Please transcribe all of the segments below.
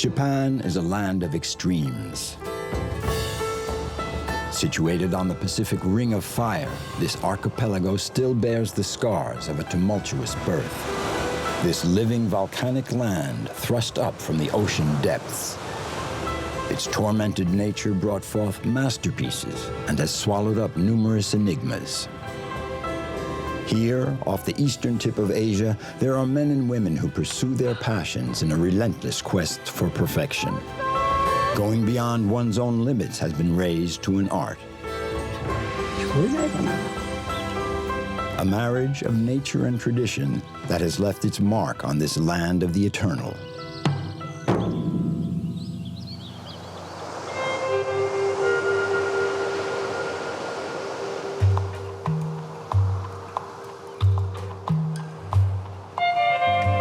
Japan is a land of extremes. Situated on the Pacific Ring of Fire, this archipelago still bears the scars of a tumultuous birth. This living volcanic land thrust up from the ocean depths. Its tormented nature brought forth masterpieces and has swallowed up numerous enigmas. Here, off the eastern tip of Asia, there are men and women who pursue their passions in a relentless quest for perfection. Going beyond one's own limits has been raised to an art. A marriage of nature and tradition that has left its mark on this land of the eternal.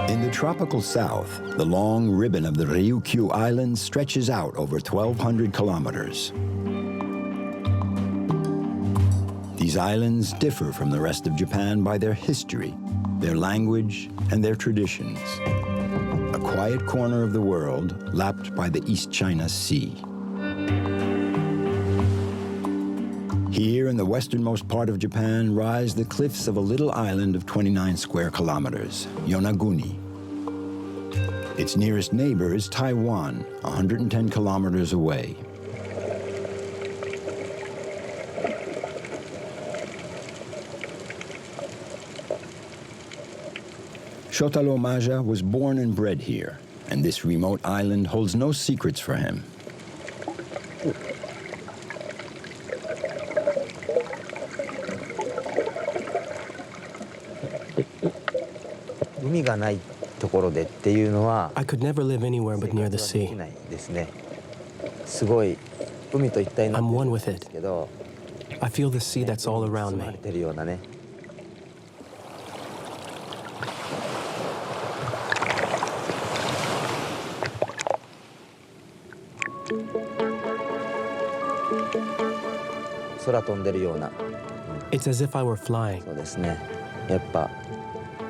In the tropical south, the long ribbon of the Ryukyu Islands stretches out over 1,200 kilometers. These islands differ from the rest of Japan by their history, their language, and their traditions. A quiet corner of the world lapped by the East China Sea. Here in the westernmost part of Japan rise the cliffs of a little island of 29 square kilometers, Yonaguni. Its nearest neighbor is Taiwan, 110 kilometers away. Shotaro Maja was born and bred here, and this remote island holds no secrets for him. I could never live anywhere but near the sea. I'm one with it. I feel the sea that's all around me. It's as if I were flying.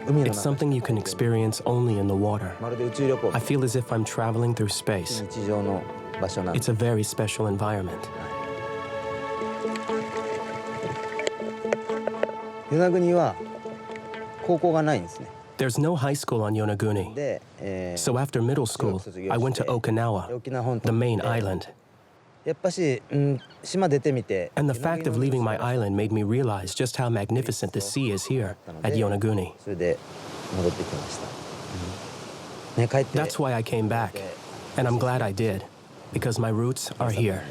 It's something you can experience only in the water. I feel as if I'm traveling through space. It's a very special environment. There's no high school on Yonaguni. So after middle school, I went to Okinawa, the main island. And the fact of leaving my island made me realize just how magnificent the sea is here at Yonaguni. That's why I came back, and I'm glad I did, because my roots are here.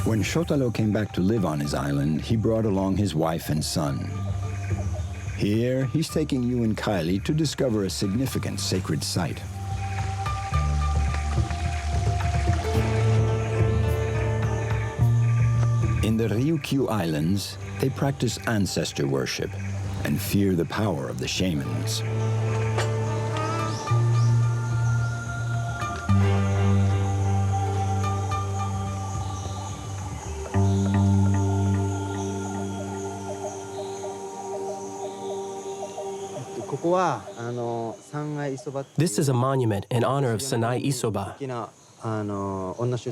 When Shotaro came back to live on his island, he brought along his wife and son. Here, he's taking you and Kylie to discover a significant sacred site. In the Ryukyu Islands, they practice ancestor worship and fear the power of the shamans. This is a monument in honor of Sanai Isoba.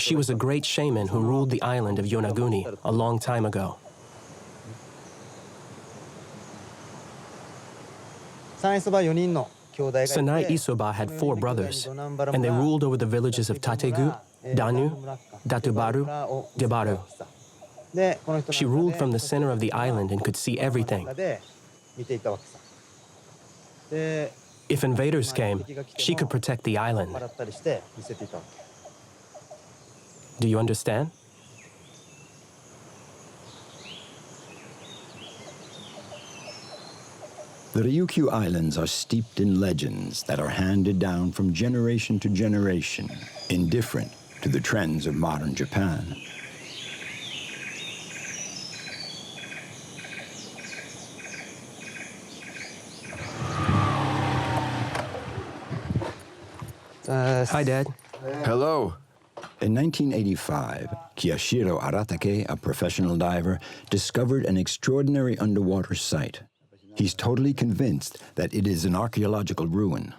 She was a great shaman who ruled the island of Yonaguni a long time ago. Sanai Isoba had 4 brothers, and they ruled over the villages of Tategu, Danu, Datubaru, Debaru. She ruled from the center of the island and could see everything. If invaders came, she could protect the island. Do you understand? The Ryukyu Islands are steeped in legends that are handed down from generation to generation in different to the trends of modern Japan. Hi, Dad. Hello. In 1985, Kiyashiro Aratake, a professional diver, discovered an extraordinary underwater site. He's totally convinced that it is an archaeological ruin.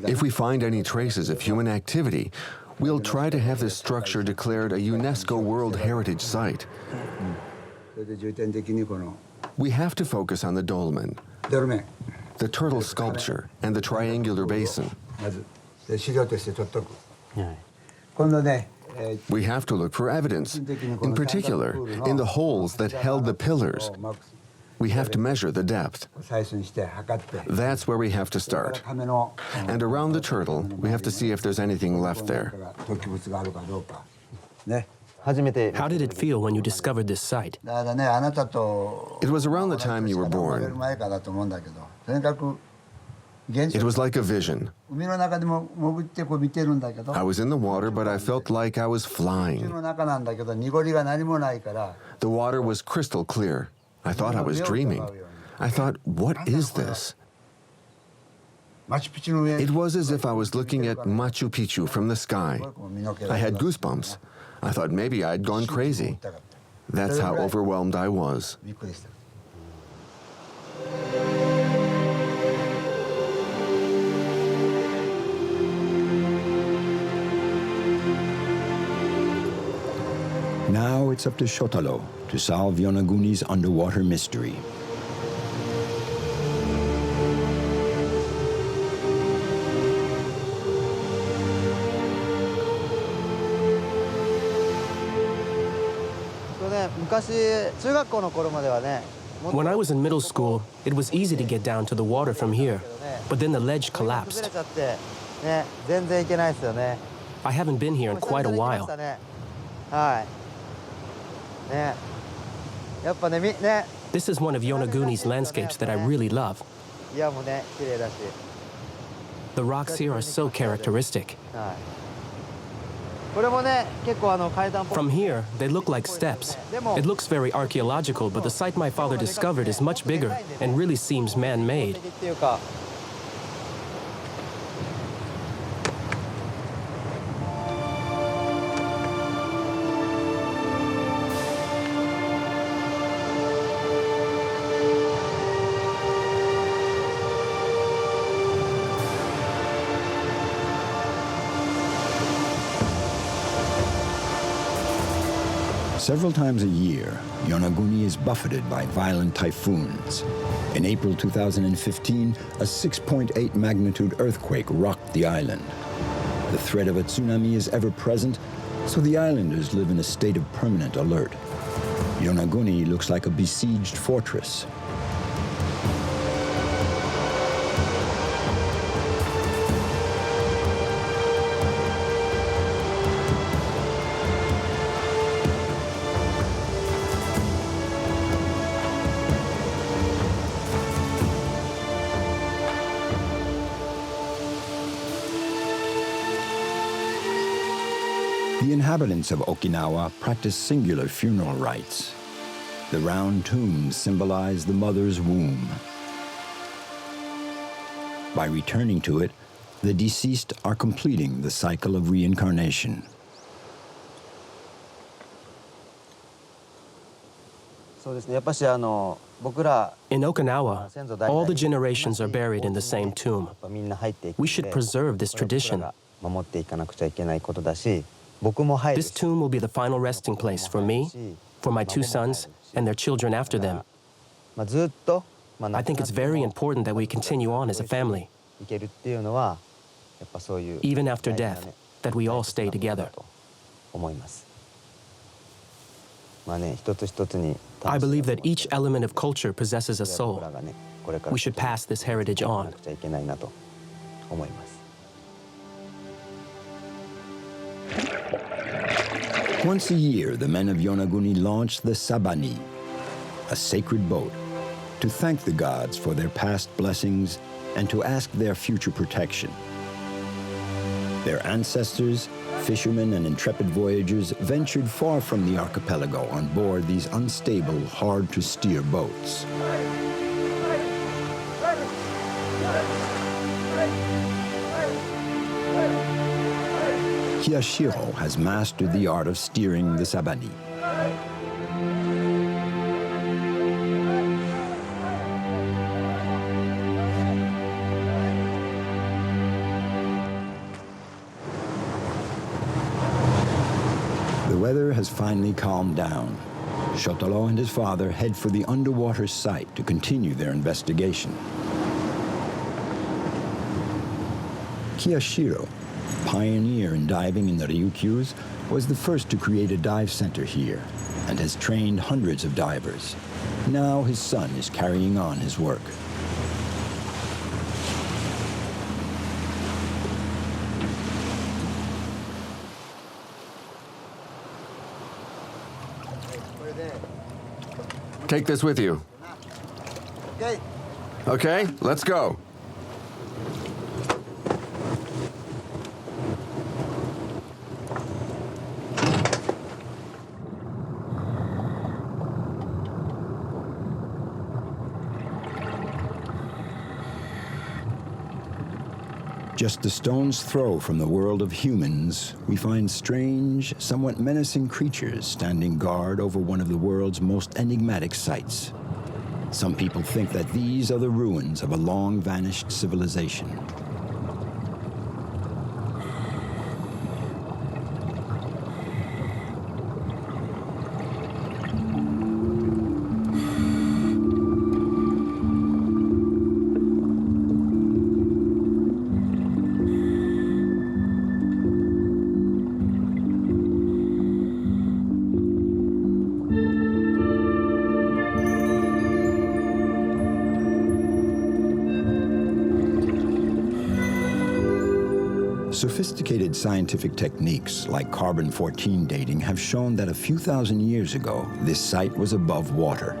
If we find any traces of human activity, we'll try to have this structure declared a UNESCO World Heritage Site. We have to focus on the dolmen, the turtle sculpture, and the triangular basin. We have to look for evidence, in particular, in the holes that held the pillars. We have to measure the depth. That's where we have to start. And around the turtle, we have to see if there's anything left there. How did it feel when you discovered this site? It was around the time you were born. It was like a vision. I was in the water, but I felt like I was flying. The water was crystal clear. I thought I was dreaming. I thought, what is this? It was as if I was looking at Machu Picchu from the sky. I had goosebumps. I thought maybe I'd gone crazy. That's how overwhelmed I was. Now it's up to Shotaro to solve Yonaguni's underwater mystery. When I was in middle school, it was easy to get down to the water from here, but then the ledge collapsed. I haven't been here in quite a while. This is one of Yonaguni's landscapes that I really love. The rocks here are so characteristic. From here, they look like steps. It looks very archaeological, but the site my father discovered is much bigger and really seems man-made. Several times a year, Yonaguni is buffeted by violent typhoons. In April 2015, a 6.8 magnitude earthquake rocked the island. The threat of a tsunami is ever present, so the islanders live in a state of permanent alert. Yonaguni looks like a besieged fortress. The inhabitants of Okinawa practice singular funeral rites. The round tombs symbolize the mother's womb. By returning to it, the deceased are completing the cycle of reincarnation. In Okinawa, all the generations are buried in the same tomb. We should preserve this tradition. This tomb will be the final resting place for me, for my two sons, and their children after them. I think it's very important that we continue on as a family, even after death, that we all stay together. I believe that each element of culture possesses a soul. We should pass this heritage on. Once a year, the men of Yonaguni launch the Sabani, a sacred boat, to thank the gods for their past blessings and to ask their future protection. Their ancestors, fishermen and intrepid voyagers, ventured far from the archipelago on board these unstable, hard-to-steer boats. Kiyashiro has mastered the art of steering the sabani. The weather has finally calmed down. Shotaro and his father head for the underwater site to continue their investigation. Kiyashiro, pioneer in diving in the Ryukyus, was the first to create a dive center here and has trained hundreds of divers. Now his son is carrying on his work. Take this with you. Okay. Okay, let's go. Just a stone's throw from the world of humans, we find strange, somewhat menacing creatures standing guard over one of the world's most enigmatic sites. Some people think that these are the ruins of a long-vanished civilization. Sophisticated scientific techniques like carbon-14 dating have shown that a few thousand years ago, this site was above water.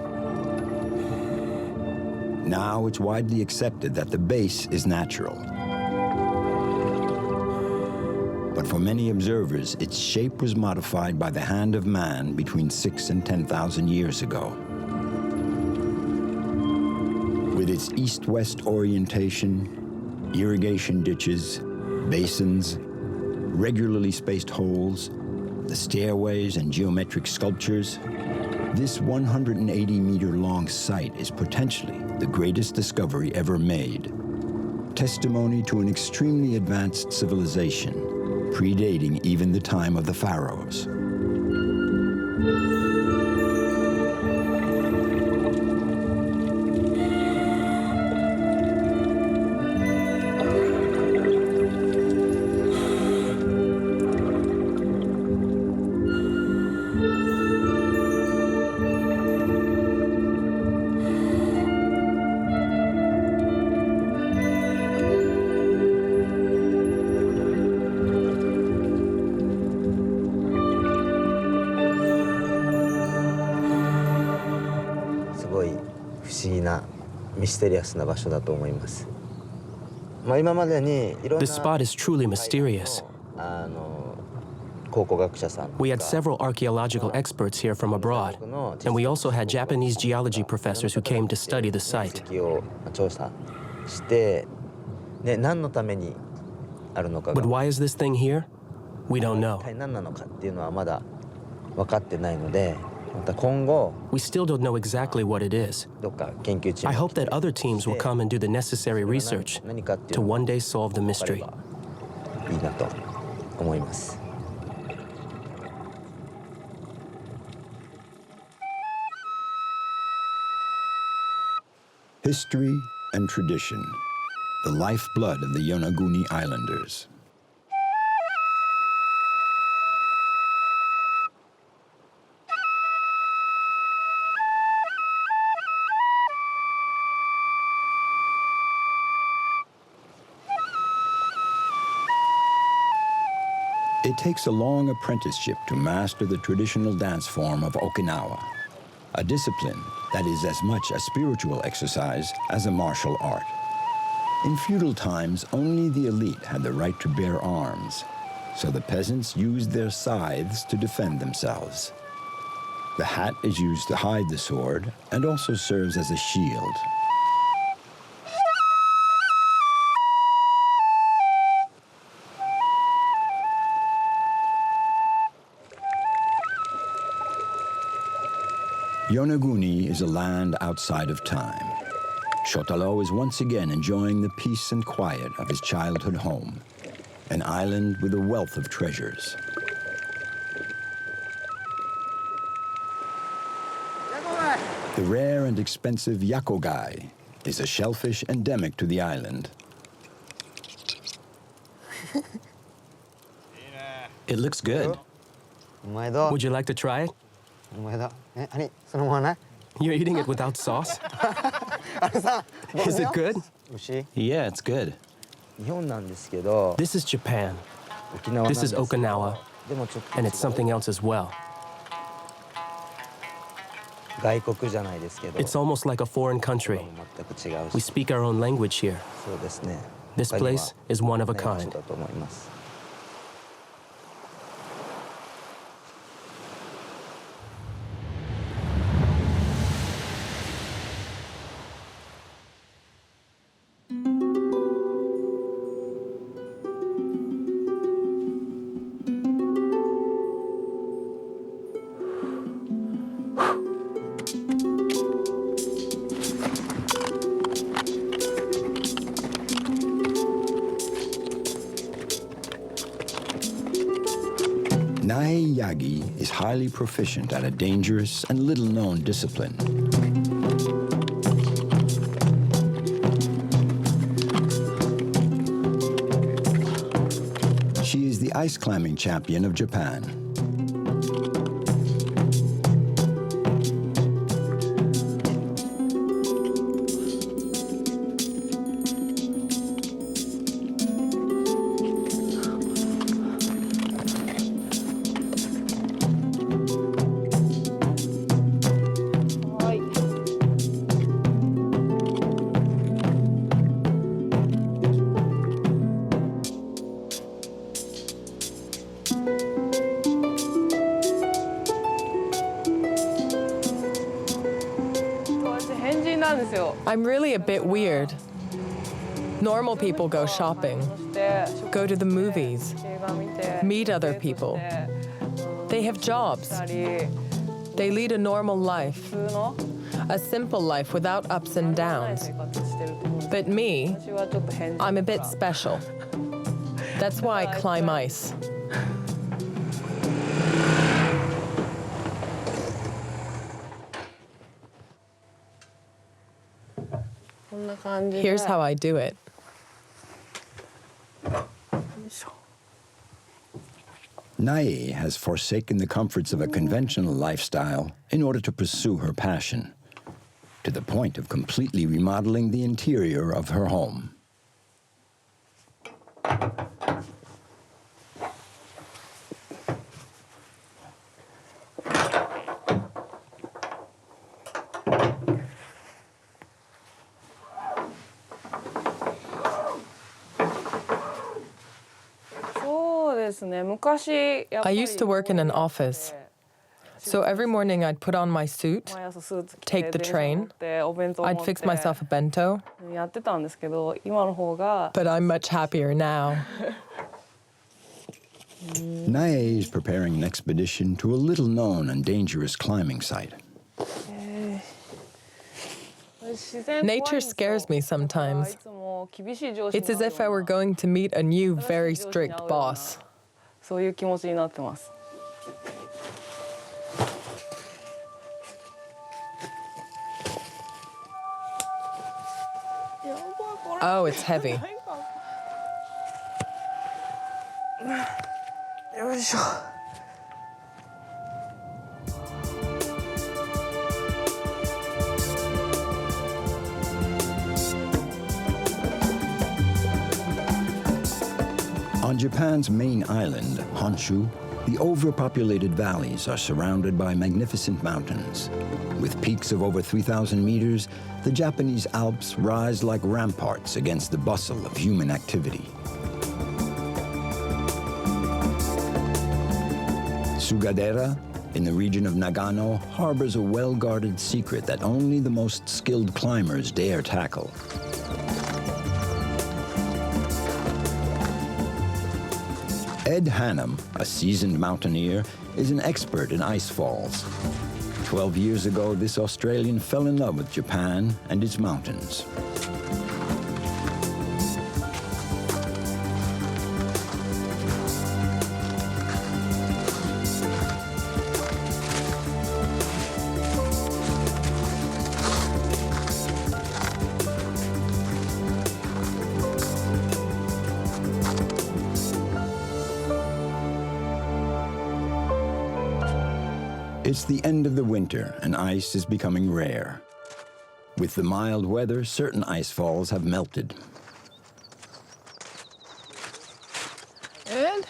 Now it's widely accepted that the base is natural. But for many observers, its shape was modified by the hand of man between 6,000 and 10,000 years ago. With its east-west orientation, irrigation ditches, basins, regularly spaced holes, the stairways and geometric sculptures, this 180-meter-long site is potentially the greatest discovery ever made. Testimony to an extremely advanced civilization, predating even the time of the pharaohs. This spot is truly mysterious. We had several archaeological experts here from abroad, and we also had Japanese geology professors who came to study the site. But why is this thing here? We don't know. We still don't know exactly what it is. I hope that other teams will come and do the necessary research to one day solve the mystery. History and tradition, the lifeblood of the Yonaguni Islanders. It takes a long apprenticeship to master the traditional dance form of Okinawa, a discipline that is as much a spiritual exercise as a martial art. In feudal times, only the elite had the right to bear arms, so the peasants used their scythes to defend themselves. The hat is used to hide the sword and also serves as a shield. Yonaguni is a land outside of time. Shotaro is once again enjoying the peace and quiet of his childhood home, an island with a wealth of treasures. The rare and expensive yakogai is a shellfish endemic to the island. It looks good. Would you like to try it? You're eating it without sauce? Is it good? Yeah, it's good. This is Japan. This is Okinawa. And it's something else as well. It's almost like a foreign country. We speak our own language here. This place is one of a kind. Yagi is highly proficient at a dangerous and little-known discipline. She is the ice climbing champion of Japan. I'm really a bit weird. Normal people go shopping, go to the movies, meet other people. They have jobs. They lead a normal life, a simple life without ups and downs. But me, I'm a bit special. That's why I climb ice. Here's how I do it. Nae has forsaken the comforts of a conventional lifestyle in order to pursue her passion, to the point of completely remodeling the interior of her home. I used to work in an office. So every morning I'd put on my suit, take the train, I'd fix myself a bento. But I'm much happier now. Nae is preparing an expedition to a little-known and dangerous climbing site. Nature scares me sometimes. It's as if I were going to meet a new, very strict boss. Oh, it's heavy. On Japan's main island, Honshu, The overpopulated valleys are surrounded by magnificent mountains. With peaks of over 3,000 meters, the Japanese Alps rise like ramparts against the bustle of human activity. Sugadera, in the region of Nagano, harbors a well-guarded secret that only the most skilled climbers dare tackle. Ed Hannum, a seasoned mountaineer, is an expert in ice falls. 12 years ago, this Australian fell in love with Japan and its mountains. It's the end of the winter, and ice is becoming rare. With the mild weather, certain ice falls have melted. And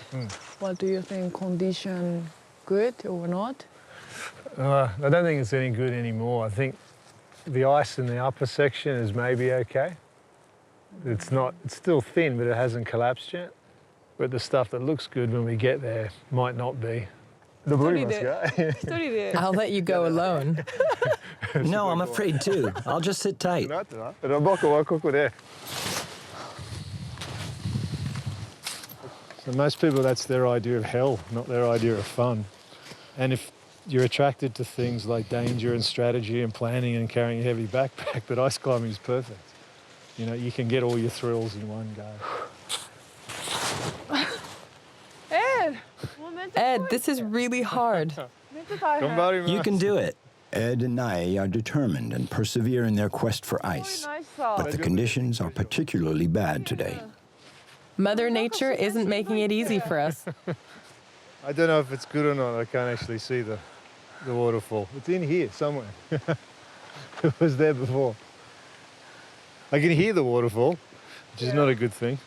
what do you think? Condition good or not? I don't think it's any good anymore. I think the ice in the upper section is maybe okay. It's still thin, but it hasn't collapsed yet. But the stuff that looks good when we get there might not be. I'll let you go alone. No, I'm afraid too. I'll just sit tight. So most people, that's their idea of hell, not their idea of fun. And if you're attracted to things like danger and strategy and planning and carrying a heavy backpack, but ice climbing is perfect. You know, you can get all your thrills in one go. Ed, this is really hard. You can do it. Ed and Nae are determined and persevere in their quest for ice. But the conditions are particularly bad today. Mother Nature isn't making it easy for us. I don't know if it's good or not. I can't actually see the waterfall. It's in here somewhere. It was there before. I can hear the waterfall, which is not a good thing.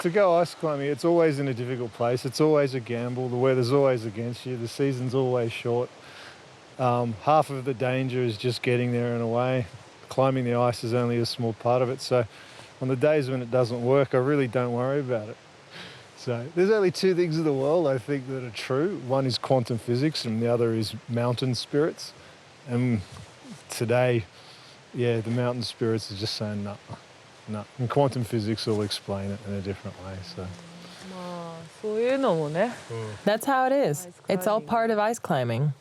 To go ice climbing, it's always in a difficult place. It's always a gamble. The weather's always against you. The season's always short. Half of the danger is just getting there and away. Climbing the ice is only a small part of it. So on the days when it doesn't work, I really don't worry about it. So there's only two things in the world I think that are true. One is quantum physics and the other is mountain spirits. And today, yeah, the mountain spirits are just saying no. No, and quantum physics will explain it in a different way. So. That's how it is. It's all part of ice climbing.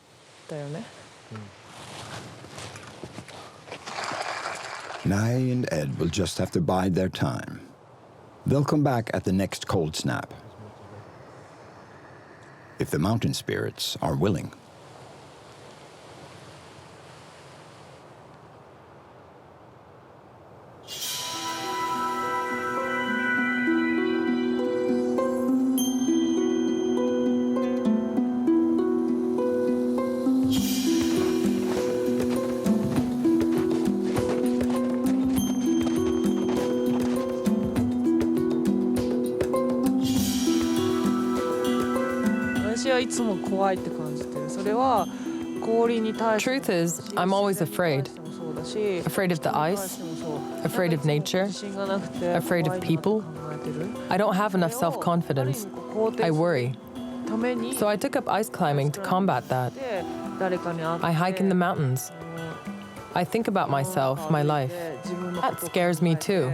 Nae and Ed will just have to bide their time. They'll come back at the next cold snap, if the mountain spirits are willing. Truth is, I'm always afraid. Afraid of the ice, afraid of nature, afraid of people. I don't have enough self-confidence. I worry. So I took up ice climbing to combat that. I hike in the mountains. I think about myself, my life. That scares me too,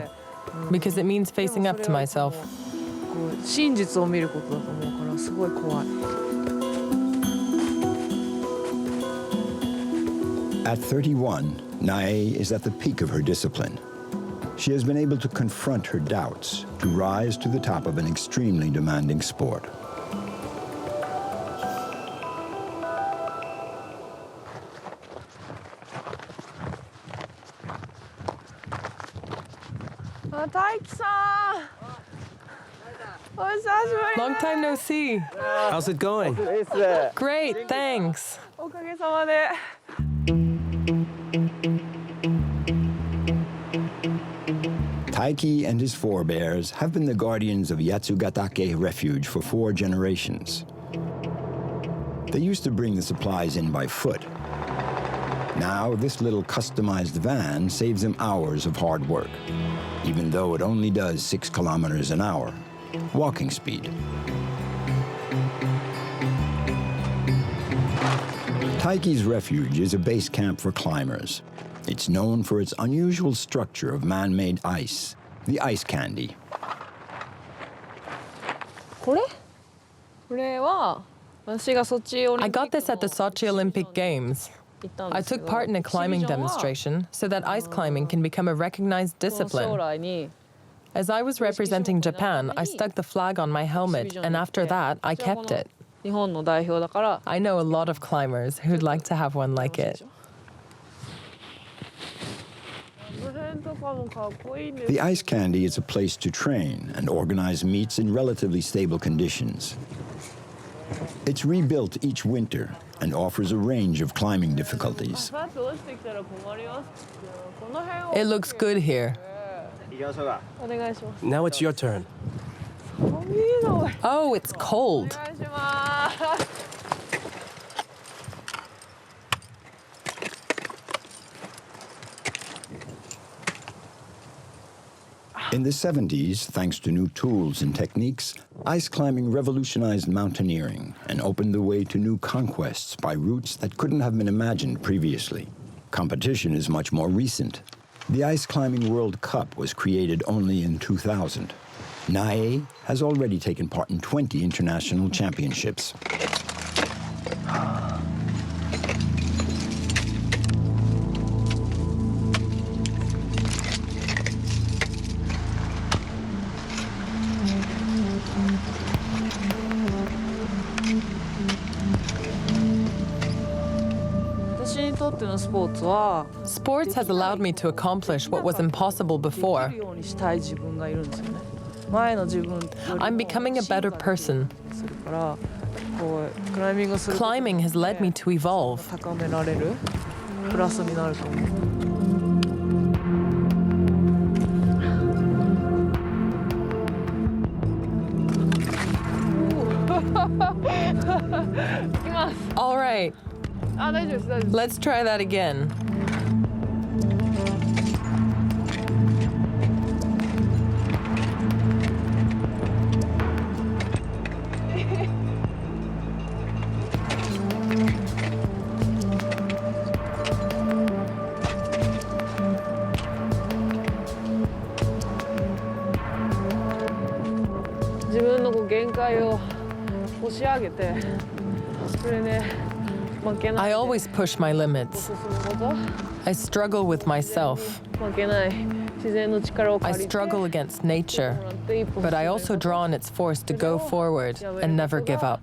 because it means facing up to myself. At 31, Nae is at the peak of her discipline. She has been able to confront her doubts to rise to the top of an extremely demanding sport. Long time no see. How's it going? Great, thanks. Taiki and his forebears have been the guardians of Yatsugatake Refuge for 4 generations. They used to bring the supplies in by foot. Now, this little customized van saves them hours of hard work, even though it only does 6 kilometers an hour, walking speed. Taiki's Refuge is a base camp for climbers. It's known for its unusual structure of man-made ice, the ice candy. I got this at the Sochi Olympic Games. I took part in a climbing demonstration so that ice climbing can become a recognized discipline. As I was representing Japan, I stuck the flag on my helmet, and after that, I kept it. I know a lot of climbers who'd like to have one like it. The ice candy is a place to train and organize meets in relatively stable conditions. It's rebuilt each winter and offers a range of climbing difficulties. It looks good here. Now it's your turn. Oh, it's cold. In the 70s, thanks to new tools and techniques, ice climbing revolutionized mountaineering and opened the way to new conquests by routes that couldn't have been imagined previously. Competition is much more recent. The Ice Climbing World Cup was created only in 2000. Nae has already taken part in 20 international championships. Sports has allowed me to accomplish what was impossible before. I'm becoming a better person. Climbing has led me to evolve. All right. Let's try that again. I always push my limits. I struggle with myself. I struggle against nature, but I also draw on its force to go forward and never give up.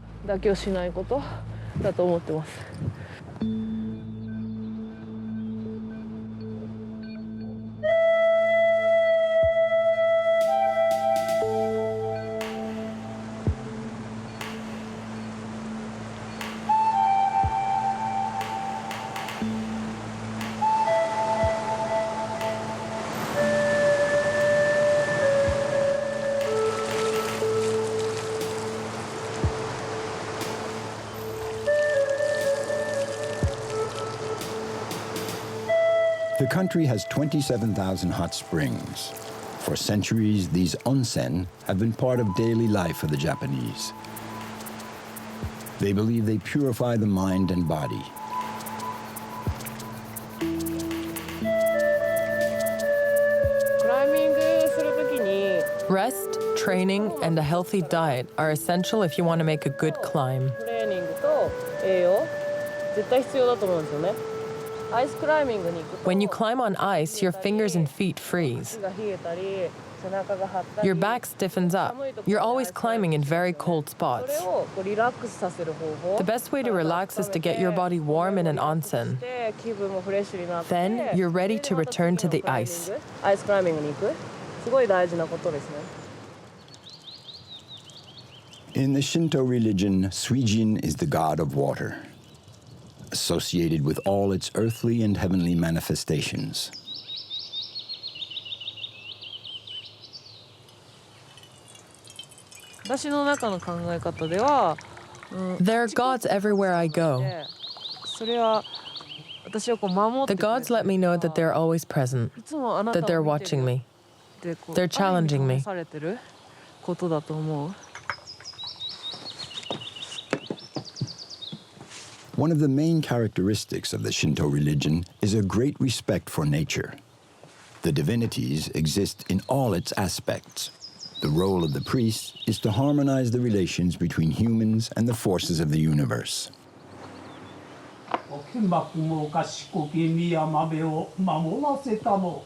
The country has 27,000 hot springs. For centuries, these onsen have been part of daily life for the Japanese. They believe they purify the mind and body. Rest, training, and a healthy diet are essential if you want to make a good climb. When you climb on ice, your fingers and feet freeze. Your back stiffens up. You're always climbing in very cold spots. The best way to relax is to get your body warm in an onsen. Then you're ready to return to the ice. In the Shinto religion, Suijin is the god of water, associated with all its earthly and heavenly manifestations. 私の中の考え方では、There are gods everywhere I go. それは私をこう守っ The てくれ gods て let me know that they're always present, いつもあなたを that they're 見てる watching me. ってこう They're challenging ある意味 me. 試されてることだと思う。One of the main characteristics of the Shinto religion is a great respect for nature. The divinities exist in all its aspects. The role of the priest is to harmonize the relations between humans and the forces of the universe. 幕も賢き宮豆を守らせたも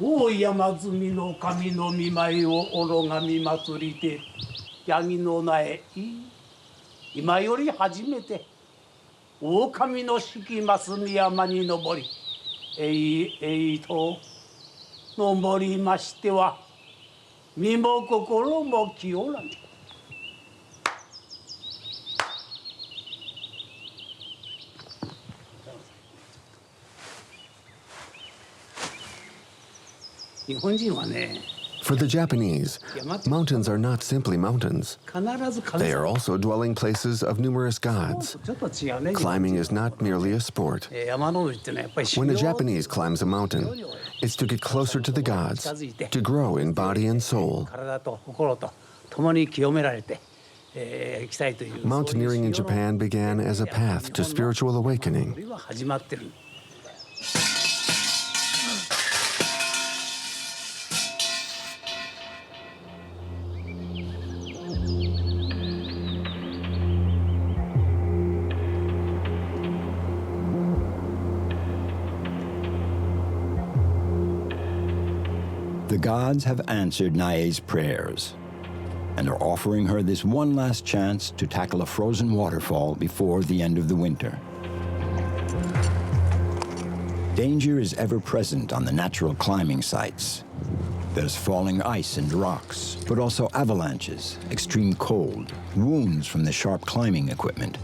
大山積みの神の見舞いを愚がみ祭りてヤギの苗今より初めて狼の敷ます宮山に登りえいと登りましては身も心も清らぬ日本人はね For the Japanese, mountains are not simply mountains. 必ず神 They 様 are also dwelling places of numerous gods. ちょっと違うね Climbing is not merely a sport. 山登りってのはやっぱり When a Japanese climbs a mountain, it's to get closer to the gods, to grow in body and soul. 体と心と共に清められていきたいという Mountaineering in Japan began as a path to spiritual awakening. 始まってる The gods have answered Nae's prayers and are offering her this one last chance to tackle a frozen waterfall before the end of the winter. Danger is ever present on the natural climbing sites. There's falling ice and rocks, but also avalanches, extreme cold, wounds from the sharp climbing equipment.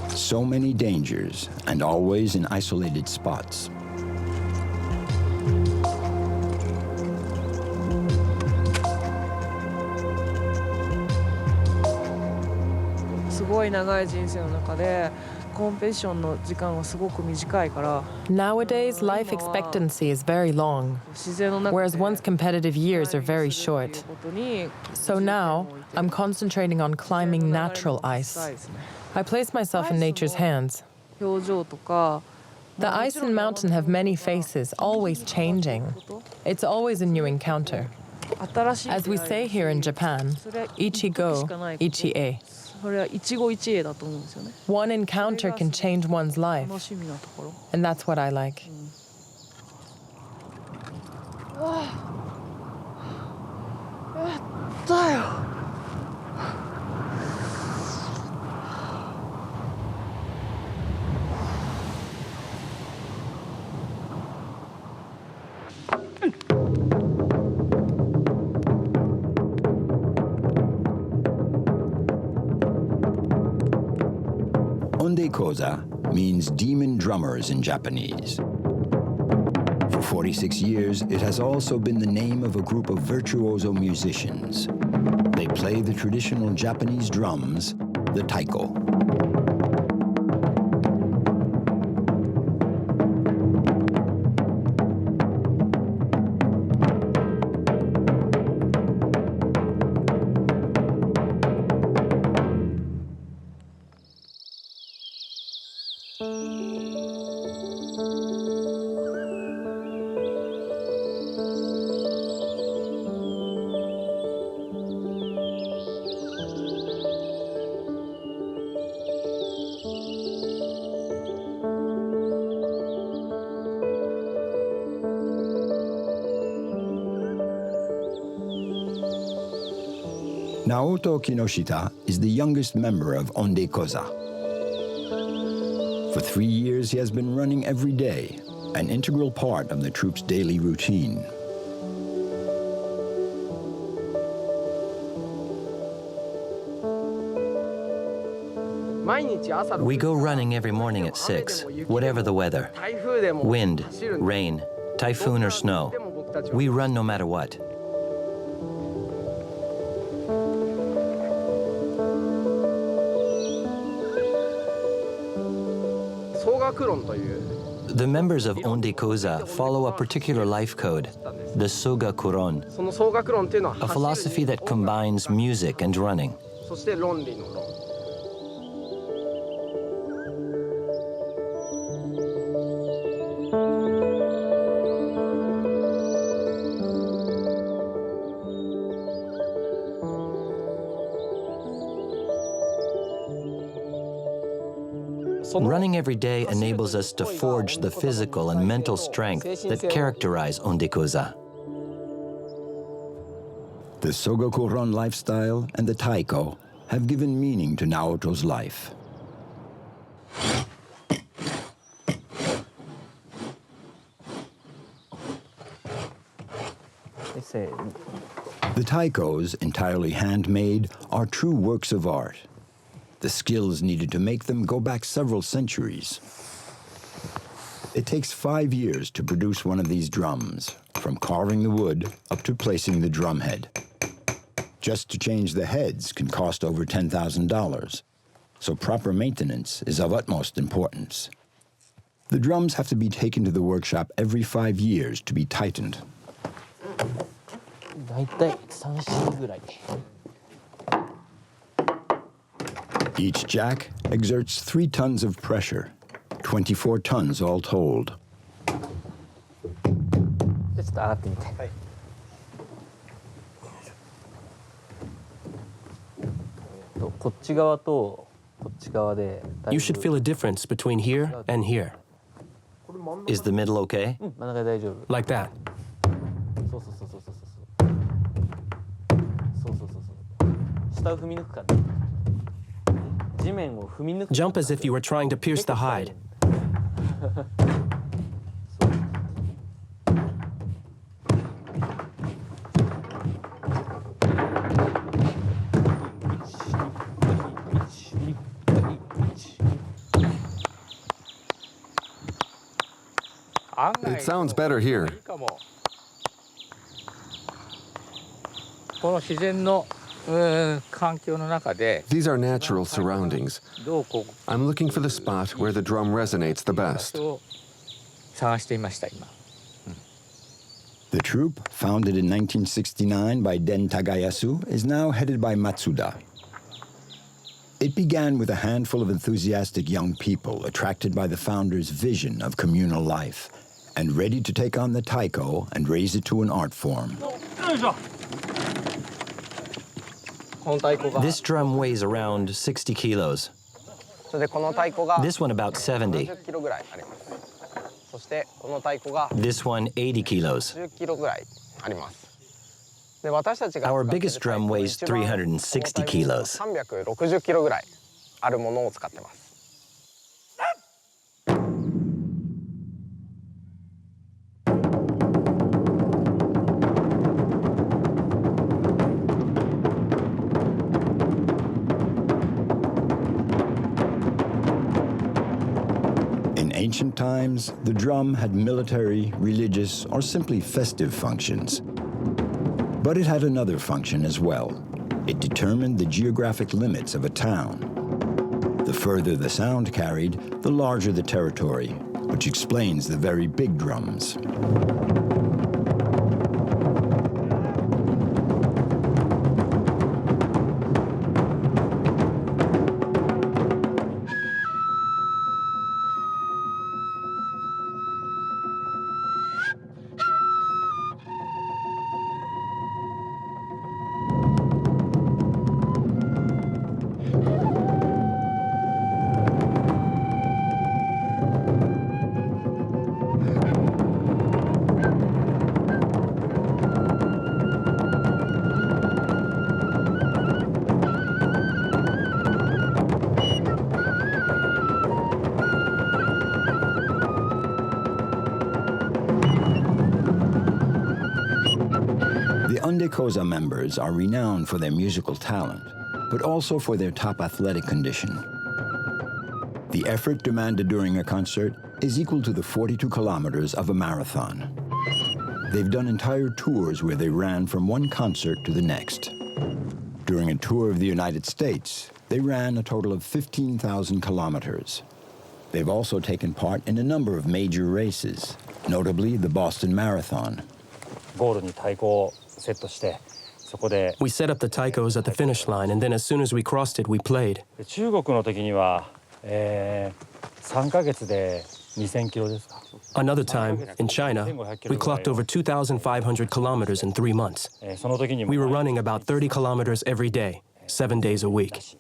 So many dangers, and always in isolated spots. Nowadays, life expectancy is very long, whereas once competitive years are very short. So now, I'm concentrating on climbing natural ice. I place myself in nature's hands. The ice and mountain have many faces, always changing. It's always a new encounter. As we say here in Japan, ichigo, ichie. One encounter can change one's life, and that's what I like. Ondekoza means demon drummers in Japanese. For 46 years, it has also been the name of a group of virtuoso musicians. They play the traditional Japanese drums, the taiko. Naoto Kinoshita is the youngest member of Ondekoza. For 3 years, he has been running every day, an integral part of the troop's daily routine. We go running every morning at 6, whatever the weather. Wind, rain, typhoon or snow. We run no matter what. The members of Ondekoza follow a particular life code, the Soga Kuron, a philosophy that combines music and running. Running every day enables us to forge the physical and mental strength that characterize Ondekoza. The Sogokuron lifestyle and the taiko have given meaning to Naoto's life. The taikos, entirely handmade, are true works of art. The skills needed to make them go back several centuries. It takes 5 years to produce one of these drums, from carving the wood up to placing the drum head. Just to change the heads can cost over $10,000, so proper maintenance is of utmost importance. The drums have to be taken to the workshop every 5 years to be tightened. Each jack exerts 3 tons of pressure, 24 tons all told. You should feel a difference between here and here. Is the middle okay? Like that. Jump as if you were trying to pierce the hide. It sounds better here. These are natural surroundings. I'm looking for the spot where the drum resonates the best. The troupe, founded in 1969 by Den Tagayasu, is now headed by Matsuda. It began with a handful of enthusiastic young people attracted by the founder's vision of communal life and ready to take on the taiko and raise it to an art form. This drum weighs around 60 kilos. This one about 70. This one 80 kilos. Our biggest drum weighs 360 kilos. In ancient times, the drum had military, religious, or simply festive functions. But it had another function as well. It determined the geographic limits of a town. The further the sound carried, the larger the territory, which explains the very big drums. Ondekoza members are renowned for their musical talent, but also for their top athletic condition. The effort demanded during a concert is equal to the 42 kilometers of a marathon. They've done entire tours where they ran from one concert to the next. During a tour of the United States, they ran a total of 15,000 kilometers. They've also taken part in a number of major races, notably the Boston Marathon. We set up the taikos at the finish line, and then as soon as we crossed it, we played. Another time, in China, we clocked over 2,500 kilometers in 3 months. We were running about 30 kilometers every day, 7 days a week.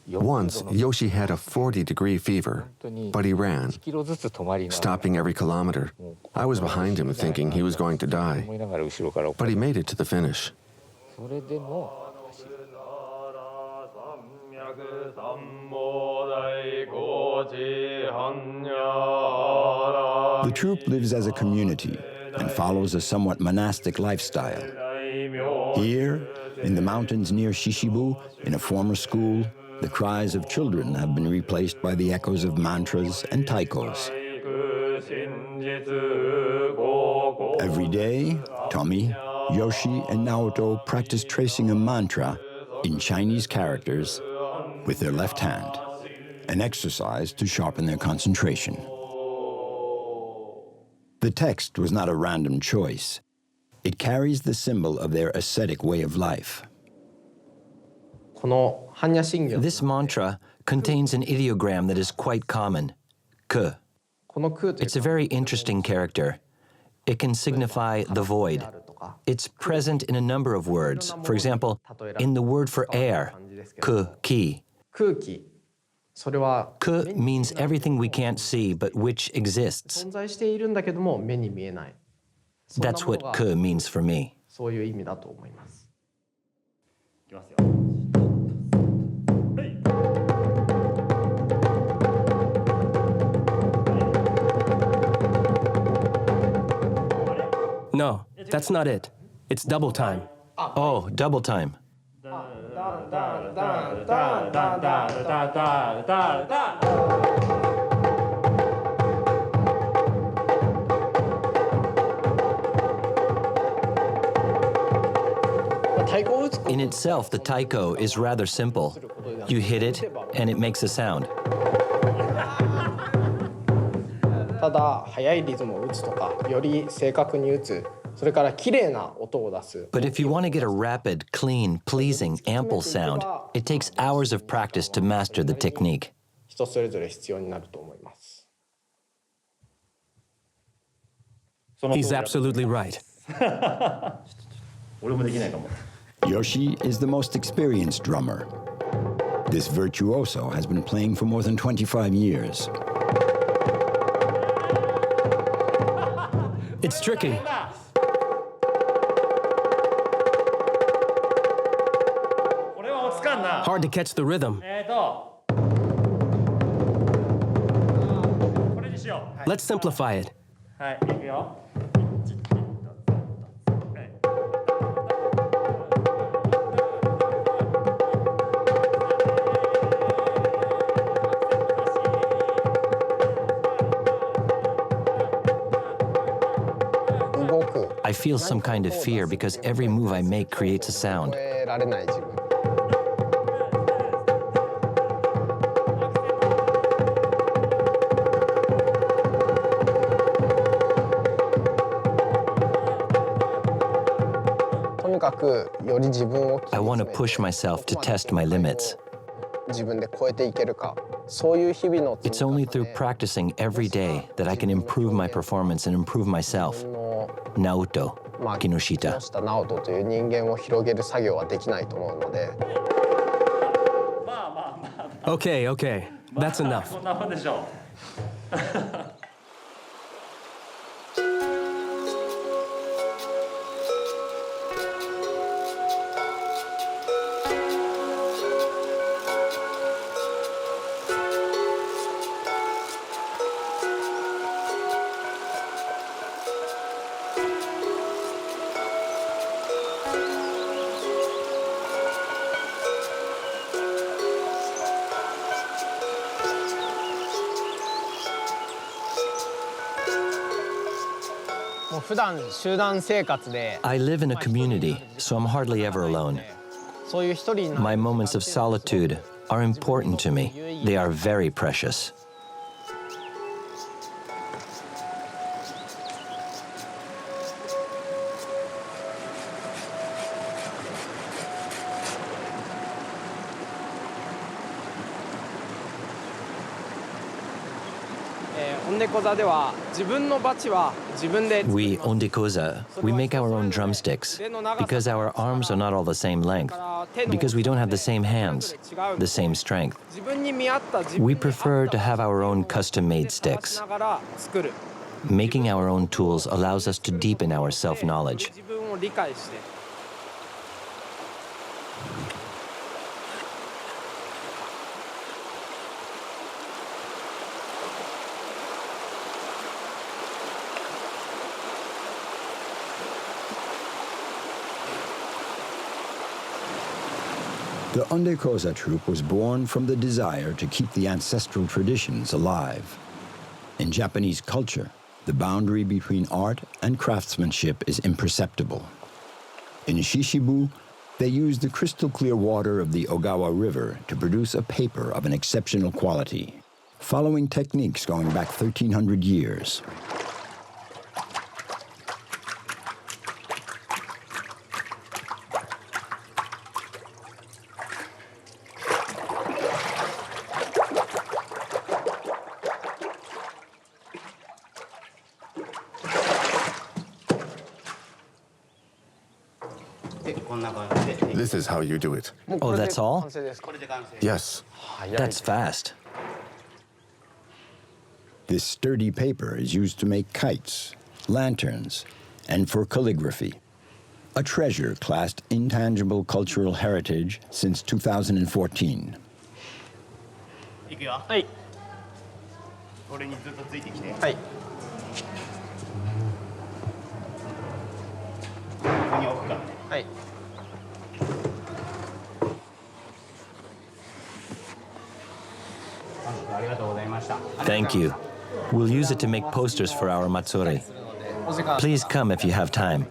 Once, Yoshi had a 40-degree fever, but he ran, stopping every kilometer. I was behind him thinking he was going to die, but he made it to the finish. The troupe lives as a community and follows a somewhat monastic lifestyle. Here, in the mountains near Shishibu, in a former school, the cries of children have been replaced by the echoes of mantras and taikos. Every day, Tommy, Yoshi, and Naoto practice tracing a mantra in Chinese characters with their left hand, an exercise to sharpen their concentration. The text was not a random choice. It carries the symbol of their ascetic way of life. This mantra contains an ideogram that is quite common, ke. It's a very interesting character. It can signify the void. It's present in a number of words. For example, in the word for air, ke, ki. Ke means everything we can't see but which exists. That's what ke means for me. No, that's not it. It's double time. Oh, double time. In itself, the taiko is rather simple. You hit it, and it makes a sound. But if you want to get a rapid, clean, pleasing, ample sound, it takes hours of practice to master the technique. He's absolutely right. Yoshi is the most experienced drummer. This virtuoso has been playing for more than 25 years. It's tricky. Hard to catch the rhythm. Let's simplify it. I feel some kind of fear because every move I make creates a sound. I want to push myself to test my limits. It's only through practicing every day that I can improve my performance and improve myself. Naoto Kinoshita. Okay, that's enough. I live in a community, so I'm hardly ever alone. My moments of solitude are important to me. They are very precious. We Ondekoza, we make our own drumsticks because our arms are not all the same length, because we don't have the same hands, the same strength. We prefer to have our own custom-made sticks. Making our own tools allows us to deepen our self-knowledge. The Ondekoza troupe was born from the desire to keep the ancestral traditions alive. In Japanese culture, the boundary between art and craftsmanship is imperceptible. In Shishibu, they use the crystal clear water of the Ogawa River to produce a paper of an exceptional quality, following techniques going back 1,300 years. This is how you do it. Oh, that's all? Yes. That's fast. This sturdy paper is used to make kites, lanterns, and for calligraphy. A treasure classed intangible cultural heritage since 2014. Thank you. We'll use it to make posters for our Matsuri. Please come if you have time.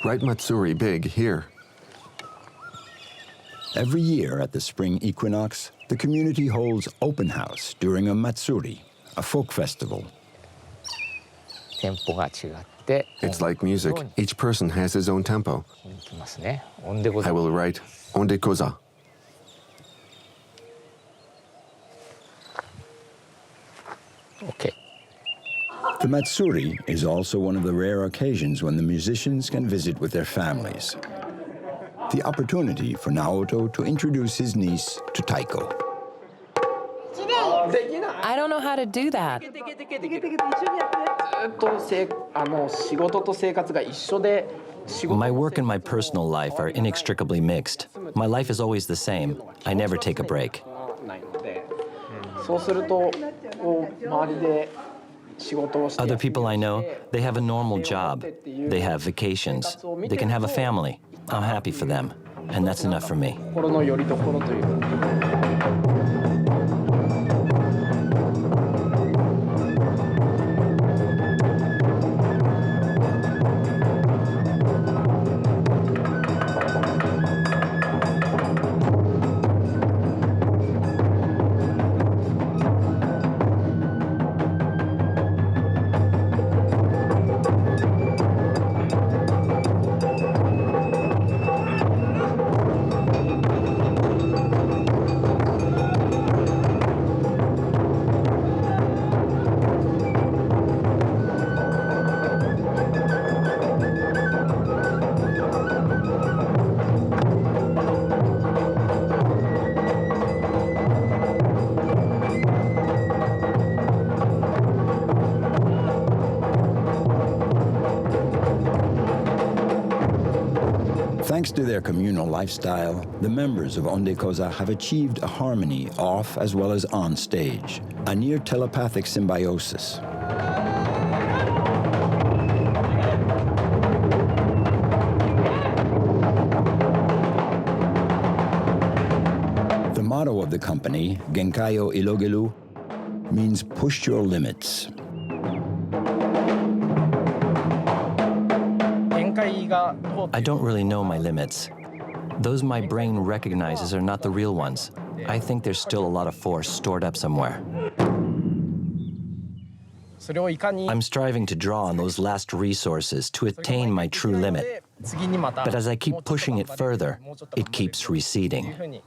Write Matsuri big here. Every year at the spring equinox, the community holds open house during a Matsuri, a folk festival. It's like music. Each person has his own tempo. I will write Ondekoza. The Matsuri is also one of the rare occasions when the musicians can visit with their families. The opportunity for Naoto to introduce his niece to Taiko. I don't know how to do that. My work and my personal life are inextricably mixed. My life is always the same. I never take a break. Other people I know, they have a normal job. They have vacations. They can have a family. I'm happy for them, and that's enough for me. Thanks to their communal lifestyle, the members of Ondekoza have achieved a harmony off as well as on stage, a near telepathic symbiosis. The motto company, Genkayo Ilogelu, means push your limits. I don't really know my limits. Those my brain recognizes are not the real ones. I think there's still a lot of force stored up somewhere. I'm striving to draw on those last resources to attain my true limit. But as I keep pushing it further, it keeps receding.